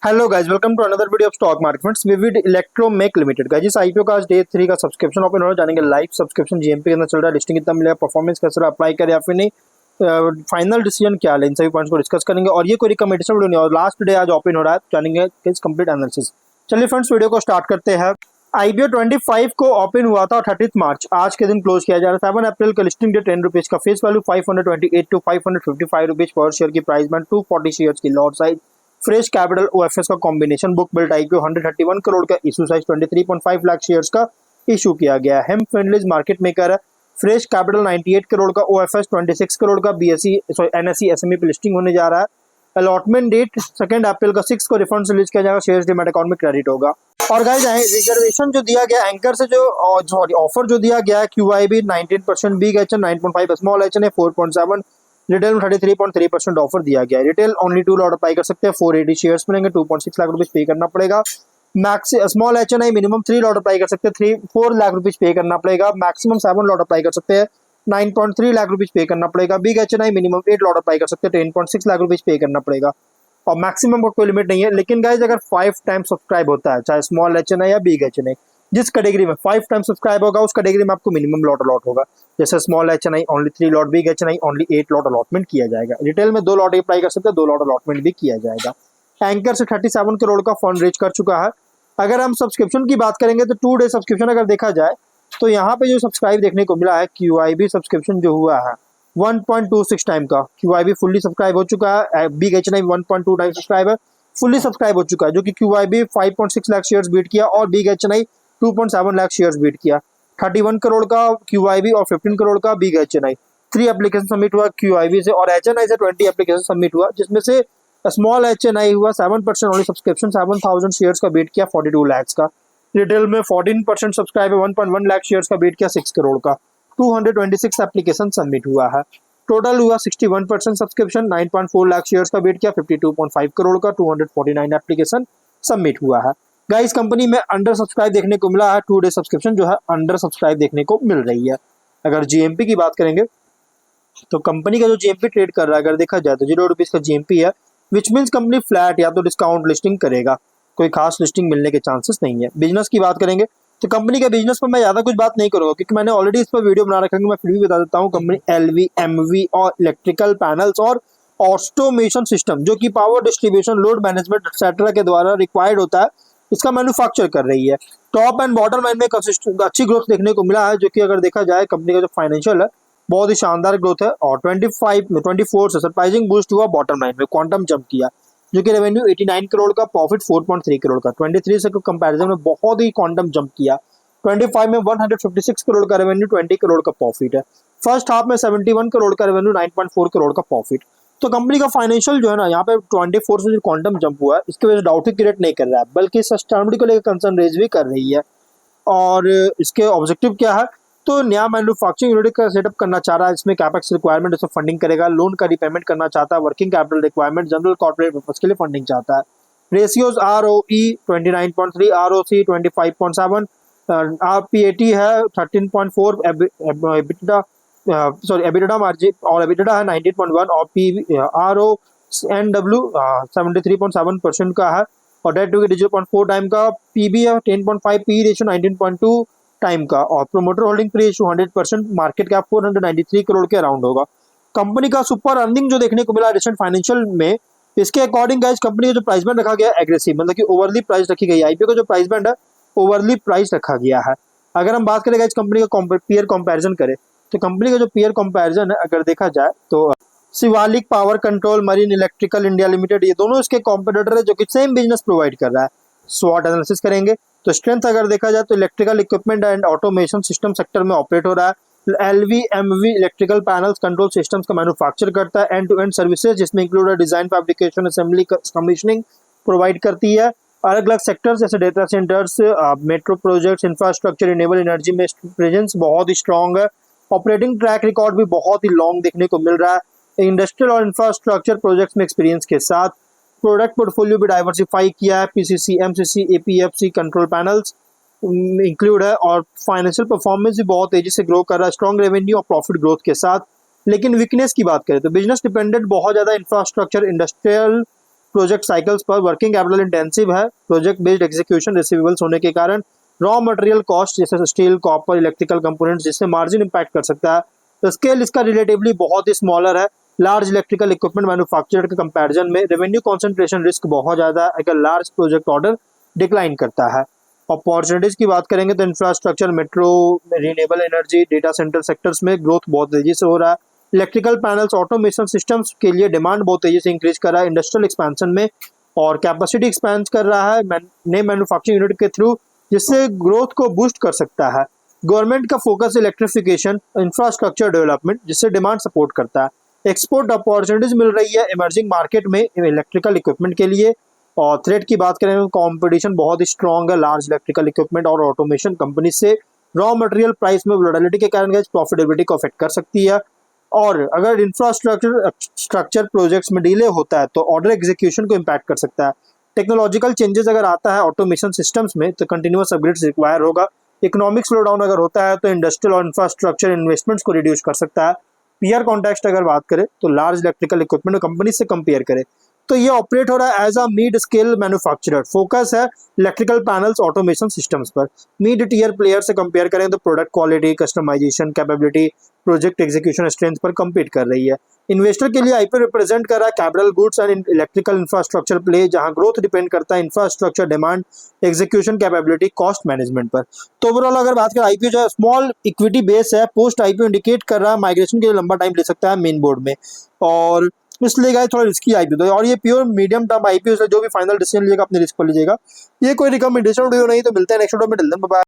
Hello guys, welcome to another video of stock market friends. Vivid Electromech Limited guys, इस IPO का आज day 3 का subscription open हो रहा है। जानेंगे लाइव सब्सक्रिप्शन जीएमपी के अंदर चल रहा है, लिस्टिंग कितना मिलेगा, परफॉर्मेंस कैसा रहा, अप्लाई करे या फिर नहीं, फाइनल डिसीजन क्या है, इन सभी पॉइंट्स को डिस्कस करेंगे। और ये कोई रिकमेंडेशन वीडियो नहीं, और लास्ट डे आज ओपन हो रहा है, जानेंगे किस कंप्लीट एनालिसिस। चलिए फ्रेंड्स, वीडियो को स्टार्ट करते हैं। आईपीओ 25 को ओपन हुआ था, 30 मार्च आज के दिन क्लोज किया जा रहा है। 7 अप्रैल का लिस्टिंग डेट, 10 रुपीज का face value, 528 to 555 rupees per share की प्राइस बैंड, 240 शेयर्स की lot size, fresh capital OFS का combination, book built IPO 131 crore का, इशू साइज 23.5 लाख शेयर्स का इशू किया गया है। फ्रेंडलीज मार्केट मेकर है, फ्रेश कैपिटल 98 करोड़ का, ओएफएस 26 करोड़ का, बीएसई एनएसई एसएमई पे लिस्टिंग होने जा रहा है। अलॉटमेंट डेट 2 अप्रैल का 6 को रिफंड रिलीज किया जाएगा, शेयर्स डीमैट अकाउंट में क्रेडिट होगा। और गाइस, रिजर्वेशन जो दिया गया एंकर से, जो सॉरी ऑफर जो दिया गया है, QIB 19%, big HN 9.5, small HN 4.7, retail में 33.3% ऑफर दिया गया है। रिटेल ओनली 2 लॉट अप्लाई कर सकते हैं, 480 शेयर्स मिलेंगे, 2.6 लाख रुपीज पे करना पड़ेगा। Max small HNI minimum 3 lot apply कर सकते हैं, 4 लाख रुपीज पे करना पड़ेगा। मैक्सिमम 7 लॉट अप्लाई कर सकते हैं, 9.3 लाख रुपीज पे करना पड़ेगा। Big HNI minimum 8 lot apply कर सकते हैं, 10.6 लाख रुपीज पे करना पड़ेगा। और मैक्सिमम का कोई लिमिट नहीं है। लेकिन गाइज, अगर 5 टाइम सब्सक्राइब होता है, चाहे स्मॉल एचएनआई या बिग एचएनआई, जिस कैटेगरी में 5 टाइम सब्सक्राइब होगा, उस कैटेगरी में आपको मिनिमम लॉट अलॉट होगा। जैसे small HNI only 3 lot, big HNI only 8 lot allotment किया जाएगा। रिटेल में 2 लॉट अप्लाई कर सकते हैं, 2 लॉट अलॉटमेंट भी किया जाएगा। एंकर से 37 करोड़ का फंड रेज कर चुका है। अगर हम सब्सक्रिप्शन की बात करेंगे तो 2 डे सब्सक्रिप्शन अगर देखा जाए तो यहाँ पे जो सब्सक्राइब देखने को मिला है, क्यूआईबी सब्सक्रिप्शन जो हुआ है 1.26 टाइम का, क्यूआईबी फुल्ली सब्सक्राइब हो चुका है। बिग एचएनआई 1.2 टाइम सब्सक्राइब है, फुल्ली सब्सक्राइब हो चुका है, जो कि क्यूआईबी 5.6 लाख शेयर्स बीट किया और big HNI 2.7 lakh shares beat किया। 31 करोड़ का क्यूआईबी और 15 करोड़ का बिग एचएनआई। 3 एप्लीकेशन सबमिट हुआ क्यूआईबी से, और एचएनआई से 20 एप्लीकेशन सबमिट हुआ, जिसमें से स्मॉल एचएनआई हुआ 7% ओनली सब्सक्रिप्शन, 7000 शेयर्स का बीट किया 42 लाख का। रिटेल में 14% सब्सक्राइब है, 1.1 लाख शेयर्स का बीट किया 6 करोड़ का। 226 एप्लीकेशन सबमिट हुआ है। टोटल हुआ 61% सब्सक्रिप्शन, 9.4 लाख शेयर्स का बीट किया 52.5 करोड़ का। 249 एप्लीकेशन सबमिट हुआ है। गाइस, कंपनी में अंडर सब्सक्राइब देखने को मिला है, 2 डे सब्सक्रिप्शन जो है अंडर सब्सक्राइब देखने को मिल रही है। अगर जीएमपी की बात करेंगे तो कंपनी का जो जीएमपी ट्रेड कर रहा है, अगर देखा जाए तो 0 रुपीज का जीएमपी है, विच मीन्स कंपनी फ्लैट या तो डिस्काउंट लिस्टिंग करेगा, कोई खास लिस्टिंग मिलने के चांसेस नहीं है। बिजनेस की बात करेंगे तो कंपनी के बिजनेस पर मैं ज्यादा कुछ बात नहीं करूंगा, क्योंकि मैंने ऑलरेडी इस पर वीडियो बना रखा है। मैं फिर भी बता देता हूँ, कंपनी एलवी, एमवी और इलेक्ट्रिकल पैनल्स और ऑटोमेशन सिस्टम, जो कि power distribution, load management etcetera के द्वारा रिक्वायर्ड होता है, इसका मैन्युफैक्चर कर रही है। टॉप एंड बॉटम लाइन में अच्छी ग्रोथ देखने को मिला है, जो कि अगर देखा जाए कंपनी का जो फाइनेंशियल है बहुत ही शानदार ग्रोथ है। और 24 से सरप्राइजिंग बूस्ट हुआ बॉटम लाइन में, क्वांटम जंप किया, जो कि रेवेन्यू 89 करोड़ का, प्रॉफिट 4.3 करोड़ का। 23 से कंपैरिजन में बहुत ही क्वांटम जंप किया। 25 में 156 करोड़ का रेवेन्यू, 20 करोड़ का प्रॉफिट है। फर्स्ट हाफ में 71 करोड़ का रेवेन्यू, 9.4 करोड़ का प्रॉफिट। तो कंपनी का फाइनेंशियल जो है ना, यहाँ पे 24 से जो क्वांटम जंप हुआ है, इसकी वजह से डाउट ही क्रिएट नहीं कर रहा है, बल्कि सस्टेनेबिलिटी को लेकर कंसर्न रेज भी कर रही है। और इसके ऑब्जेक्टिव क्या है, तो नया मैन्युफैक्चरिंग यूनिट का सेटअप करना चाह रहा है, इसमें कैपेक्स रिक्वायरमेंट उसमें फंडिंग करेगा, लोन का रिपेमेंट करना चाहता है, working capital requirement, general corporate purpose के लिए फंडिंग चाहता है। रेशियोज ROE 29.3, ROC 25.7, RPAT है 13.4, एबिटा सॉरी एबिटा मार्जिन और एबिटा है 19.1, और RONW 73.7% का है, और डेट टू 0.4 टाइम का, PB है 10.5, PE रेशियो 19.2 टाइम का, और promoter holding pre ratio 100%, market cap 493 crore के अराउंड होगा। कंपनी का सुपर अर्निंग जो देखने को मिला रिसेंट फाइनेंशियल में, इसके अकॉर्डिंग गाइस कंपनी का जो प्राइस बैंड रखा गया एग्रेसिव, मतलब कि ओवरली प्राइस रखी गई है। आईपीओ का जो प्राइस बैंड है ओवरली प्राइस रखा गया है। अगर हम बात करें गाइस कंपनी का पीयर कंपैरिजन करें, तो कंपनी का जो पीयर कंपैरिजन है अगर देखा जाए तो Shivalik power control, marine electrical India limited, ये दोनों इसके कॉम्पिटिटर है, जो कि सेम बिजनेस प्रोवाइड कर रहा है। स्वॉट एनालिसिस करेंगे तो स्ट्रेंथ अगर देखा जाए तो electrical equipment and automation system sector में ऑपरेट हो रहा है। LV MV electrical panels control systems का मैन्युफैक्चर करता है। एंड टू एंड सर्विसेज, जिसमें include design, fabrication, assembly, commissioning provide करती है। अलग अलग सेक्टर्स जैसे data centres, metro projects, infrastructure, renewable energy में प्रेजेंस बहुत ही स्ट्रॉन्ग है। ऑपरेटिंग ट्रैक रिकॉर्ड भी बहुत ही लॉन्ग देखने को मिल रहा है। इंडस्ट्रियल और इंफ्रास्ट्रक्चर प्रोजेक्ट्स में एक्सपीरियंस के साथ प्रोडक्ट पोर्टफोलियो भी डाइवर्सिफाई किया है। PCC, MCC, APFC control panels include है, और फाइनेंशियल परफॉर्मेंस भी बहुत तेजी से ग्रो कर रहा है, स्ट्रॉन्ग रेवेन्यू और प्रॉफिट ग्रोथ के साथ। लेकिन वीकनेस की बात करें तो बिजनेस डिपेंडेंट बहुत ज्यादा इंफ्रास्ट्रक्चर, इंडस्ट्रियल प्रोजेक्ट साइकिल्स पर, वर्किंग कैपिटल इंटेंसिव है, प्रोजेक्ट बेस्ड एग्जीक्यूशन, रिसीवेबल्स होने के कारण, रॉ मटेरियल कॉस्ट जैसे स्टील, कॉपर, इलेक्ट्रिकल कंपोनेंट्स जिससे मार्जिन इंपैक्ट कर सकता है। तो स्केल इसका रिलेटिवली बहुत ही स्मॉलर है लार्ज इलेक्ट्रिकल इक्विपमेंट मैन्युफैक्चरर के कंपैरिजन में। रेवेन्यू कंसंट्रेशन रिस्क बहुत ज़्यादा है अगर लार्ज प्रोजेक्ट ऑर्डर डिक्लाइन करता है। अपॉर्चुनिटीज़ की बात करेंगे तो infrastructure, metro, renewable energy, data centre sectors में ग्रोथ बहुत तेज़ी से हो रहा है। इलेक्ट्रिकल पैनल्स, ऑटोमेशन सिस्टम्स के लिए डिमांड बहुत तेज़ी से इंक्रीज कर रहा है इंडस्ट्रियल एक्सपेंशन में, और कैपेसिटी एक्सपेंड कर रहा है नए मैन्युफैक्चरिंग यूनिट के थ्रू, जिससे ग्रोथ को बूस्ट कर सकता है। गवर्नमेंट का फोकस इलेक्ट्रिफिकेशन, इंफ्रास्ट्रक्चर डेवलपमेंट, जिससे डिमांड सपोर्ट करता है। एक्सपोर्ट अपॉर्चुनिटीज मिल रही है इमर्जिंग मार्केट में इलेक्ट्रिकल इक्विपमेंट के लिए। और थ्रेट की बात करें तो कंपटीशन बहुत ही स्ट्रॉन्ग है लार्ज इलेक्ट्रिकल इक्विपमेंट और ऑटोमेशन कंपनी से। रॉ मटेरियल प्राइस में वोलेटिलिटी के कारण प्रॉफिटेबिलिटी को अफेक्ट कर सकती है। और अगर इंफ्रास्ट्रक्चर प्रोजेक्ट्स में डिले होता है तो ऑर्डर एग्जीक्यूशन को इम्पैक्ट कर सकता है। टेक्नोलॉजिकल चेंजेस अगर आता है ऑटोमेशन सिस्टम्स में तो कंटिन्यूअस अपग्रेड्स रिक्वायर होगा। इकोनॉमिक स्लो डाउन अगर होता है तो इंडस्ट्रियल और इंफ्रास्ट्रक्चर इन्वेस्टमेंट्स को रिड्यूस कर सकता है। पीआर कॉन्टेक्स्ट अगर बात करें तो लार्ज इलेक्ट्रिकल इक्विपमेंट कंपनी से कंपेयर करें तो ये ऑपरेट हो रहा है as a mid scale manufacturer. Focus है इलेक्ट्रिकल पैनल्स, ऑटोमेशन सिस्टम्स पर। मिड टियर प्लेयर से कंपेयर करें तो product quality, customisation capability, project execution strength पर compete कर रही है। इन्वेस्टर के लिए आईपीओ रिप्रेजेंट कर रहा है capital goods and electrical infrastructure play, जहां ग्रोथ डिपेंड करता है infrastructure demand, execution capability, cost management पर। तो ओवरऑल अगर बात करें आईपीओ जो है स्मॉल इक्विटी बेस है, पोस्ट आईपीओ इंडिकेट कर रहा है माइग्रेशन के लिए लंबा टाइम ले सकता है मेन बोर्ड में, और इसलिए गाइस थोड़ा रिस्की आईपीओ है। और ये प्योर मीडियम टर्म आईपीओ है, जो भी फाइनल डिसीजन लीजिएगा अपने रिस्क पर लीजिएगा। ये कोई रिकमेंडेशन वीडियो नहीं, तो मिलते हैं नेक्स्ट वीडियो में। Till then bye bye.